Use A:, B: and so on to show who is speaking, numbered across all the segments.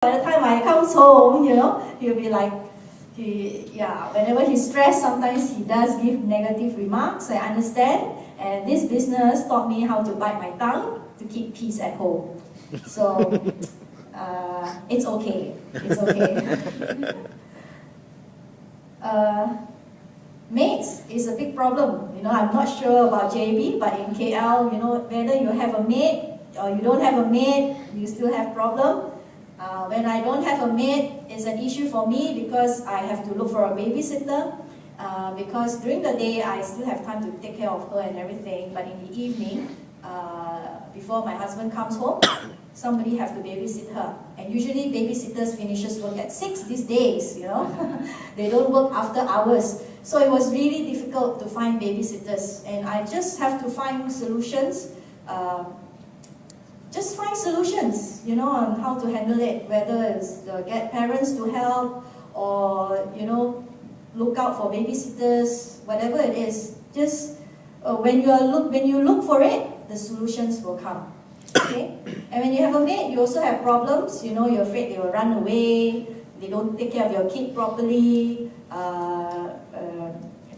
A: By the time I comes home, he'll be like, whenever he's stressed, sometimes he does give negative remarks. I understand, and this business taught me how to bite my tongue to keep peace at home. So it's okay. It's okay. Mates is a big problem. I'm not sure about JB, but in KL, whether you have a maid or you don't have a maid, you still have problem. When I don't have a maid, it's an issue for me because I have to look for a babysitter. Because during the day, I still have time to take care of her and everything. But in the evening, before my husband comes home, somebody have to babysit her. And usually babysitters finishes work at 6 these days, They don't work after hours. So it was really difficult to find babysitters. And I just have to find solutions. Just find solutions, on how to handle it, whether it's get parents to help or, look out for babysitters, whatever it is. Just when you look for it, the solutions will come. Okay? And when you have a maid, you also have problems. You're afraid they will run away, they don't take care of your kid properly,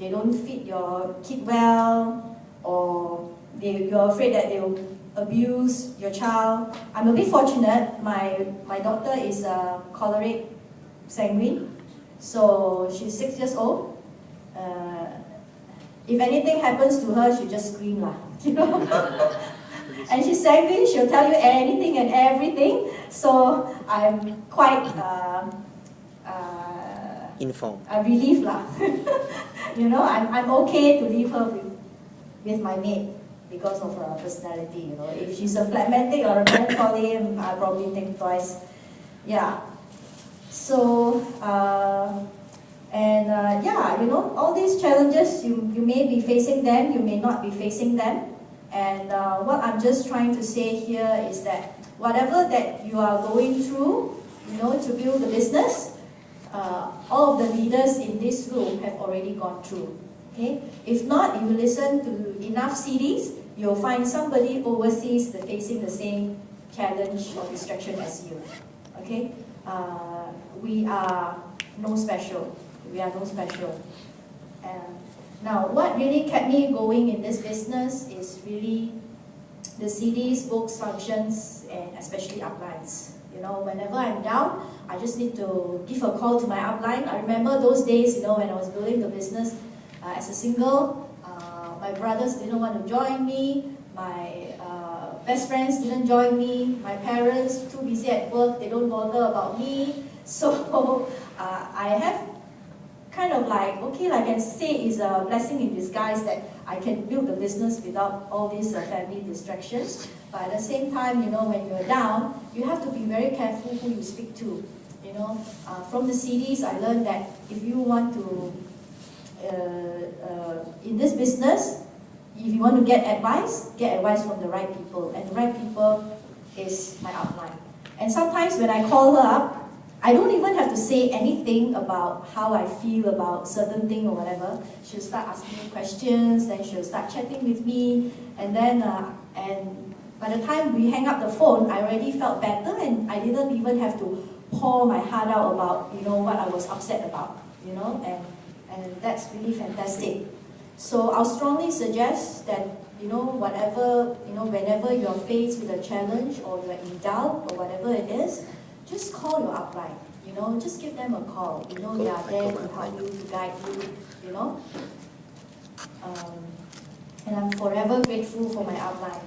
A: they don't feed your kid well, or you're afraid that they will abuse your child. I'm a bit fortunate. My daughter is choleric sanguine, so she's 6 years old. If anything happens to her, she just scream lah, And she's sanguine, she'll tell you anything and everything. So I'm quite
B: informed.
A: Relieved lah. I'm okay to leave her with my maid because of her personality. If she's a phlegmatic or a melancholy, I'll probably think twice. Yeah. So all these challenges, you may be facing them, you may not be facing them. And what I'm just trying to say here is that whatever that you are going through, to build the business, all of the leaders in this room have already gone through. Okay? If not, if you listen to enough CDs, you'll find somebody overseas that facing the same challenge or distraction as you. Okay? We are no special. We are no special. Now, what really kept me going in this business is really the CDs, books, functions, and especially uplines. Whenever I'm down, I just need to give a call to my upline. I remember those days, when I was building the business as a single, my brothers didn't want to join me, my best friends didn't join me, my parents too busy at work, they don't bother about me. So I have kind of like, okay, I can say is a blessing in disguise that I can build the business without all these family distractions. But at the same time, when you're down, you have to be very careful who you speak to. From the CDs, I learned that if you want to, in this business, if you want to get advice from the right people. And the right people is my upline. And sometimes when I call her up, I don't even have to say anything about how I feel about certain thing or whatever. She'll start asking me questions, then she'll start chatting with me, and then and by the time we hang up the phone, I already felt better, and I didn't even have to pour my heart out about what I was upset about, and that's really fantastic. So I'll strongly suggest that whatever whenever you're faced with a challenge or you're in doubt or whatever it is, just call your upline, just give them a call. They are there to help you, to guide you, And I'm forever grateful for my upline.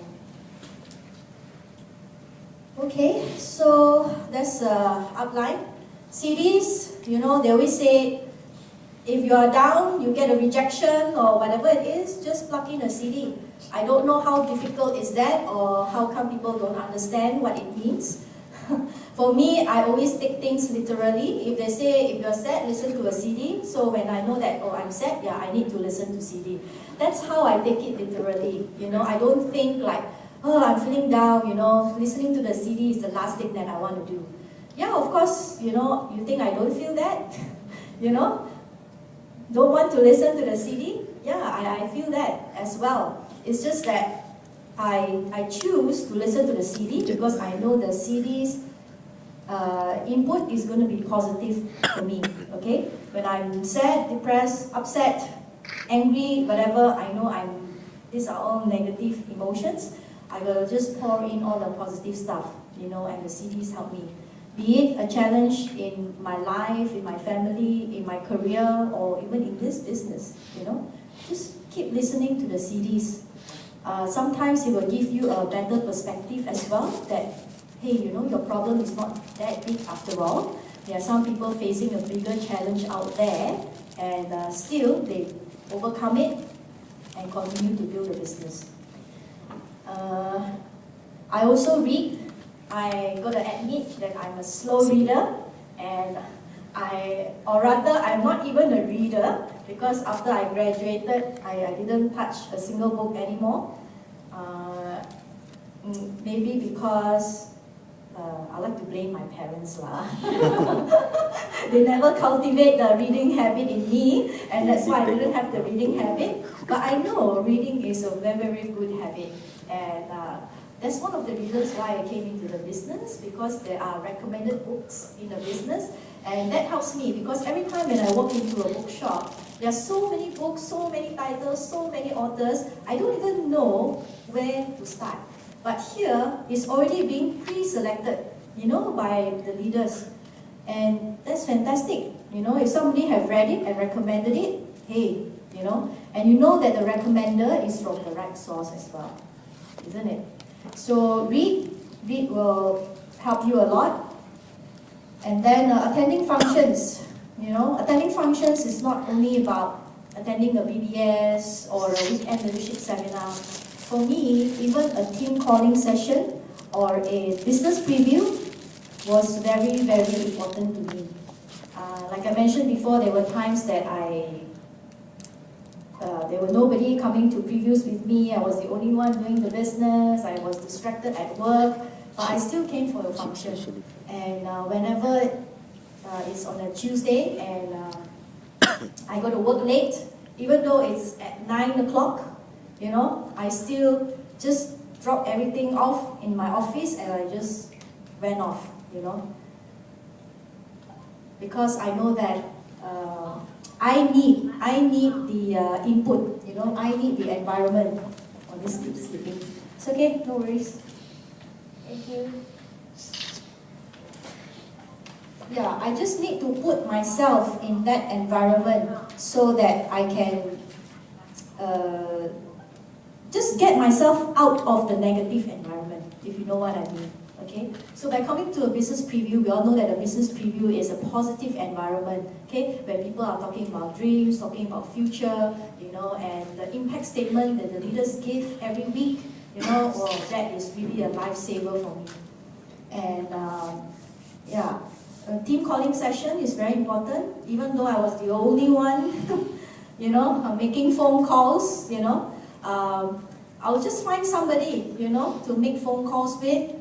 A: Okay, so that's upline. CDs, they always say, if you are down, you get a rejection or whatever it is, just plug in a CD. I don't know how difficult is that or how come people don't understand what it means. For me, I always take things literally. If they say, if you're sad, listen to a CD. So when I know that, I'm sad, I need to listen to CD. That's how I take it literally. I don't think like, I'm feeling down, listening to the CD is the last thing that I want to do. Yeah, of course, you think I don't feel that? Don't want to listen to the CD? Yeah, I feel that as well. It's just that I choose to listen to the CD because I know the CDs input is going to be positive for me, okay? When I'm sad, depressed, upset, angry, whatever, I know these are all negative emotions. I will just pour in all the positive stuff, you know, and the CDs help me. Be it a challenge in my life, in my family, in my career, or even in this business, you know, just keep listening to the CDs. Sometimes it will give you a better perspective as well, that, hey, you know, your problem is not that big after all. There are some people facing a bigger challenge out there, and still they overcome it and continue to build a business. I also read. I gotta admit that I'm a slow reader, and I'm not even a reader, because after I graduated, I didn't touch a single book anymore. Maybe because I like to blame my parents lah. They never cultivate the reading habit in me, and that's why I didn't have the reading habit. But I know reading is a very, very good habit, and that's one of the reasons why I came into the business, because there are recommended books in the business, and that helps me, because every time when I walk into a bookshop, there are so many books, so many titles, so many authors, I don't even know where to start. But here, it's already being pre-selected, you know, by the leaders, and that's fantastic. You know, if somebody have read it and recommended it, hey, you know, and you know that the recommender is from the right source as well, isn't it? So read will help you a lot. And then attending functions, you know, attending functions is not only about attending a BBS or a weekend leadership seminar. For me, even a team calling session or a business preview was very, very important to me. Like I mentioned before, there were times that there were nobody coming to previews with me. I was the only one doing the business. I was distracted at work, but I still came for the function. And whenever it's on a Tuesday and I go to work late, even though it's at 9 o'clock, you know, I still just dropped everything off in my office and I just went off, you know, because I know that I need the input, you know, I need the environment. Oh, this keeps sleeping. It's okay, no worries. Thank you. Yeah, I just need to put myself in that environment so that I can just get myself out of the negative environment, if you know what I mean. Okay, so by coming to a business preview, we all know that a business preview is a positive environment, okay, where people are talking about dreams, talking about future, you know, and the impact statement that the leaders give every week, you know, well, that is really a lifesaver for me. And yeah, a team calling session is very important, even though I was the only one, you know, making phone calls, you know. I'll just find somebody, you know, to make phone calls with.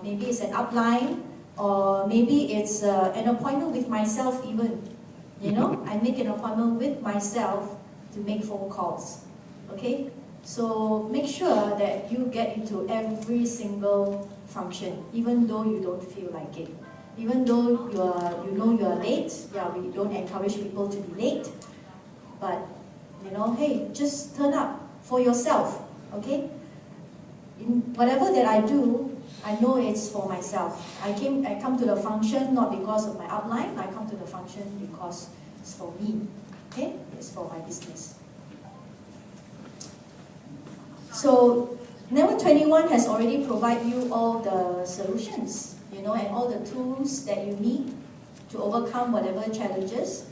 A: Maybe it's an upline, or maybe it's an appointment with myself even. You know, I make an appointment with myself to make phone calls. Okay? So make sure that you get into every single function, even though you don't feel like it. Even though you know you are late, yeah, we don't encourage people to be late. But, you know, hey, just turn up for yourself, okay? In whatever that I do, I know it's for myself. I come to the function not because of my upline, I come to the function because it's for me, okay? It's for my business. So, Never 21 has already provided you all the solutions, you know, and all the tools that you need to overcome whatever challenges,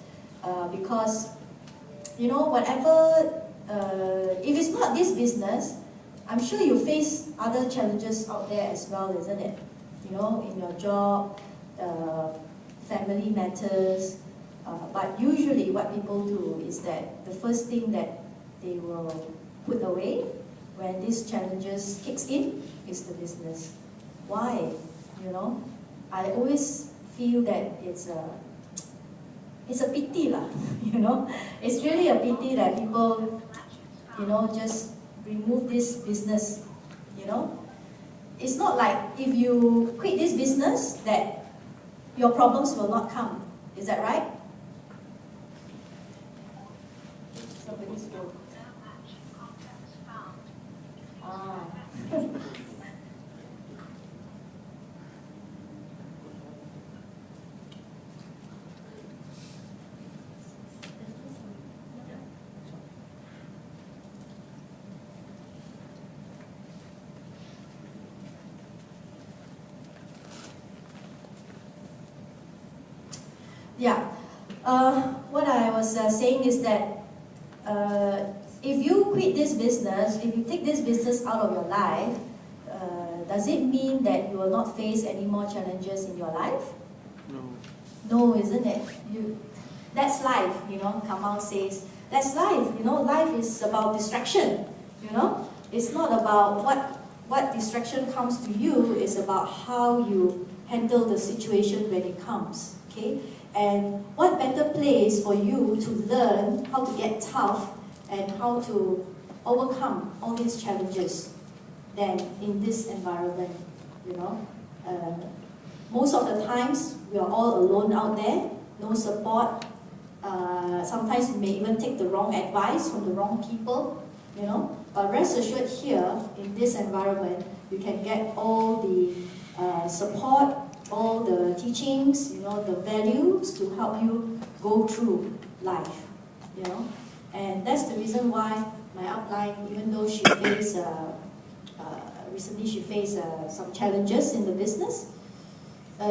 A: because, you know, whatever, if it's not this business, I'm sure you face other challenges out there as well, isn't it? You know, in your job, family matters, but usually what people do is that the first thing that they will put away when these challenges kicks in is the business. Why? You know, I always feel that it's a pity lah, you know. It's really a pity that people, you know, just remove this business, you know. It's not like if you quit this business that your problems will not come. Is that right? Somebody's phone. Ah. Yeah, what I was saying is that if you quit this business, if you take this business out of your life, does it mean that you will not face any more challenges in your life?
B: No.
A: No, isn't it? That's life, you know, Kamal says. That's life, you know, life is about distraction, you know. It's not about what distraction comes to you, it's about how you handle the situation when it comes, okay? And what better place for you to learn how to get tough and how to overcome all these challenges than in this environment, you know? Most of the times, we are all alone out there, no support. Sometimes you may even take the wrong advice from the wrong people, you know? But rest assured here, in this environment, you can get all the support, all the teachings, you know, the values to help you go through life, you know. And that's the reason why my upline, even though she faced, recently she faced some challenges in the business,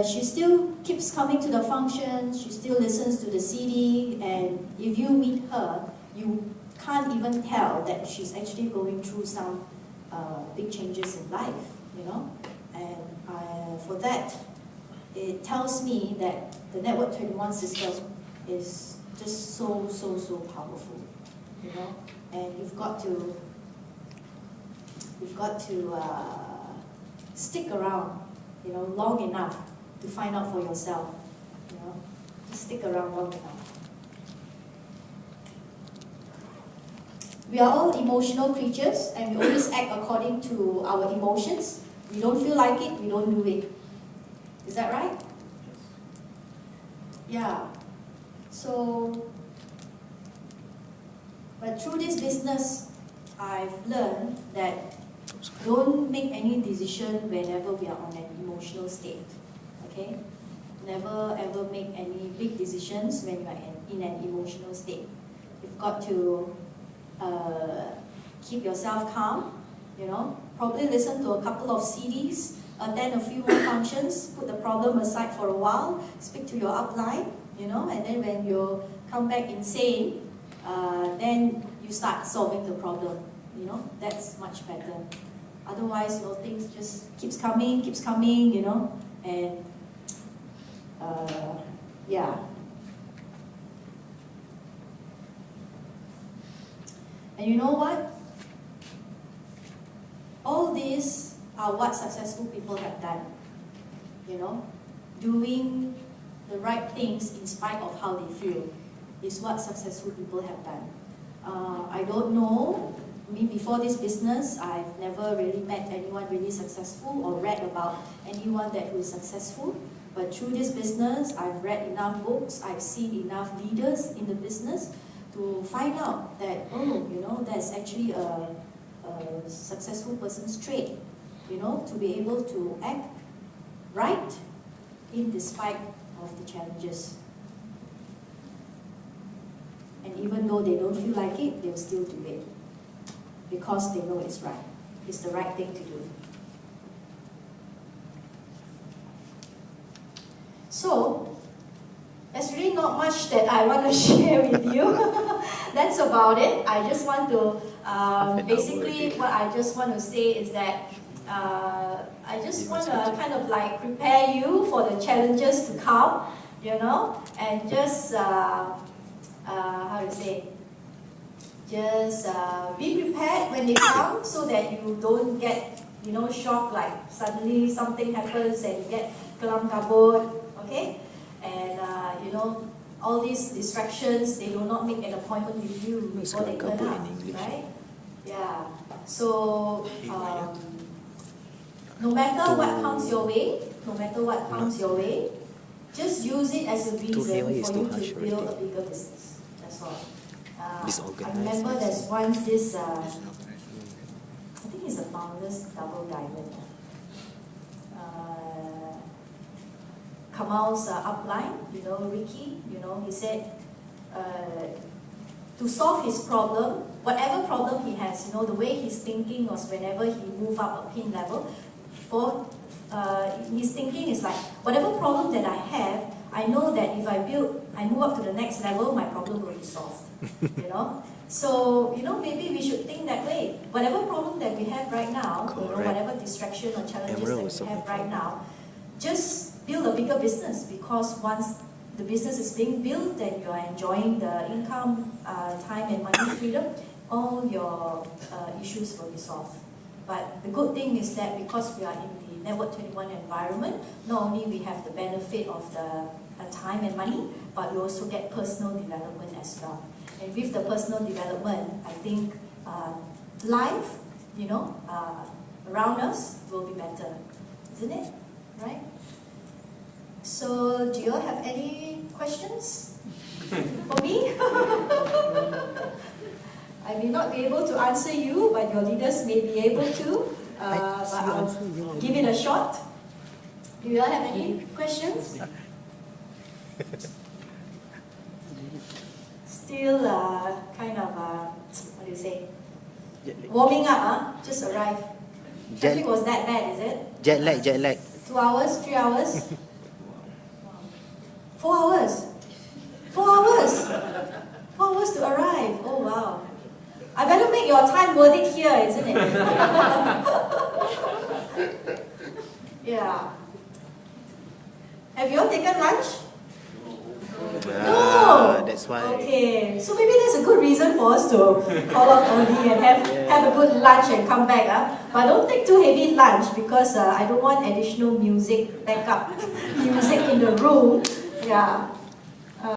A: she still keeps coming to the function, she still listens to the CD, and if you meet her, you can't even tell that she's actually going through some big changes in life, you know. And for that, it tells me that the Network 21 system is just so powerful, you know, and you've got to stick around, you know, long enough to find out for yourself, you know, just stick around long enough. We are all emotional creatures, and we always act according to our emotions. We don't feel like it, we don't do it. Is that right? Yeah. So, but through this business, I've learned that don't make any decision whenever we are on an emotional state. Okay? Never ever make any big decisions when you are in an emotional state. You've got to keep yourself calm, you know, probably listen to a couple of CDs, attend a few more functions, put the problem aside for a while, speak to your upline, you know, and then when you come back insane, then you start solving the problem, you know, that's much better. Otherwise, you know, things just keeps coming, you know, and yeah. And you know what? All these are what successful people have done, you know, doing the right things in spite of how they feel is what successful people have done. I don't know, before this business, I've never really met anyone really successful or read about anyone that was successful. But through this business, I've read enough books, I've seen enough leaders in the business to find out that, oh, you know, that's actually a successful person's trait, you know, to be able to act right in despite of the challenges. And even though they don't feel like it, they'll still do it because they know it's right. It's the right thing to do. So, there's really not much that I want to share with you. That's about it. I just want to, basically what I just want to say is that I just want to kind of like prepare you for the challenges to come, you know, and just, how to say, just be prepared when they come so that you don't get, you know, shocked like suddenly something happens and you get kelam kabut, okay? And, you know, all these distractions, they do not make an appointment with you before they turn up, right? Yeah. So, no matter what comes your way, use it as a reason for you to
B: harsh
A: build
B: already.
A: a bigger business. That's all. I
B: Disorganized.
A: remember there's once this, I think it's a founder's double diamond. Kamal's upline, you know, Ricky, you know, he said to solve his problem, whatever problem he has, you know, the way he's thinking was whenever he move up a pin level, his thinking is like, whatever problem that I have, I know that if I move up to the next level, my problem will be solved, you know. So, you know, maybe we should think that way. Whatever problem that we have right now, you know, whatever distraction or challenges that we have right now, just build a bigger business, because once the business is being built and you are enjoying the income, time and money freedom, all your issues will be solved. But the good thing is that because we are in the Network 21 environment, not only we have the benefit of the time and money, but we also get personal development as well. And with the personal development, I think life, you know, around us will be better, isn't it? Right? So, do you all have any questions for me? I may not be able to answer you, but your leaders may be able to. But I'll give it a shot. Do you all have any questions? Still kind of, what do you say? Warming up, huh? Just arrived. Traffic was that bad, is it?
B: Jet lag.
A: 2 hours, 3 hours? 4 hours? 4 hours? 4 hours to arrive. Oh wow. I better make your time worth it here, isn't it? Yeah. Have you all taken lunch? No.
B: That's why.
A: Okay. So maybe that's a good reason for us to call off early and have a good lunch and come back. But don't take too heavy lunch, because I don't want additional music, backup music in the room. Yeah.